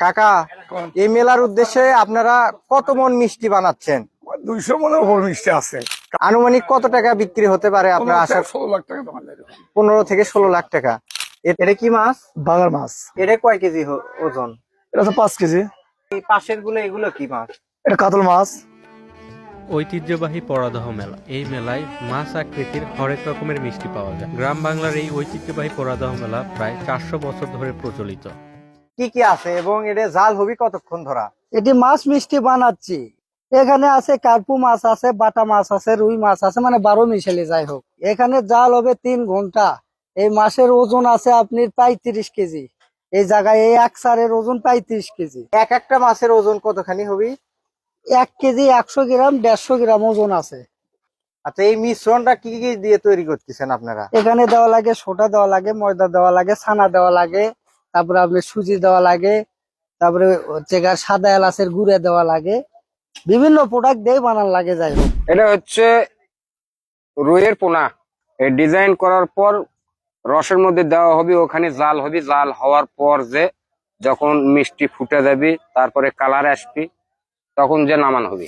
কাকা, এই মেলার উদ্দেশ্যে আপনারা কত মন মিষ্টি বানাচ্ছেন? 200 মনের উপর মিষ্টি আছে। আনুমানিক কত টাকা বিক্রি হতে পারে আপনার আশা? 16 লাখ টাকা দোকান। 15 থেকে 16 লাখ টাকা। এটা কি মাছ? বাংলার মাছ। এটা কয় কেজি ওজন? এটা তো 5 কেজি। এই পাশের গুলো এগুলো কি মাছ? এটা কাতল মাছ। ঐতিহ্যবাহী পরাদহ মেলা। এই মেলায় মাছ আকৃতির হরেক রকমের মিষ্টি পাওয়া যায়। গ্রাম বাংলার এই ঐতিহ্যবাহী পরাদহ মেলা প্রায় 400 বছর ধরে প্রচলিত। কি কি আছে এবং এটা জাল হবি কতক্ষণ ধরা? এটি মাছ মিষ্টি বানাচ্ছি। এখানে আছে কার্পু মাছ আছে, বাটা মাছ আছে, রুই মাছ আছে, মানে 12 মিশালি যাই হোক। এখানে জাল হবে 3 ঘন্টা। এই মাছের ওজন আছে আপনার 35 কেজি। এই জায়গায় এই এক সারের ওজন 35 কেজি। এক একটা মাছের ওজন কতখানি হবি? 1 কেজি 100 গ্রাম 150 গ্রাম ওজন আছে। আচ্ছা, এই মিশ্রণটা কি কি দিয়ে তৈরি করতেছেন আপনারা? এখানে দেওয়া লাগে সোডা, দেওয়া লাগে ময়দা, দেওয়া লাগে ছানা, দেওয়া লাগে তারপরে আপনার সুজি দেওয়া লাগে, তারপরে হচ্ছে সাদা এলাচের গুঁড়া দেওয়া লাগে, বিভিন্ন প্রোডাক্ট দিয়ে বানান লাগে যাই হোক। এটা হচ্ছে রুইয়ের পোনা। এই ডিজাইন করার পর রসের মধ্যে দেওয়া হবে, ওখানে জাল হবে। জাল হওয়ার পর যে যখন মিষ্টি ফুটে যাবে, তারপরে কালার আসবে, তখন যে নামান হবে।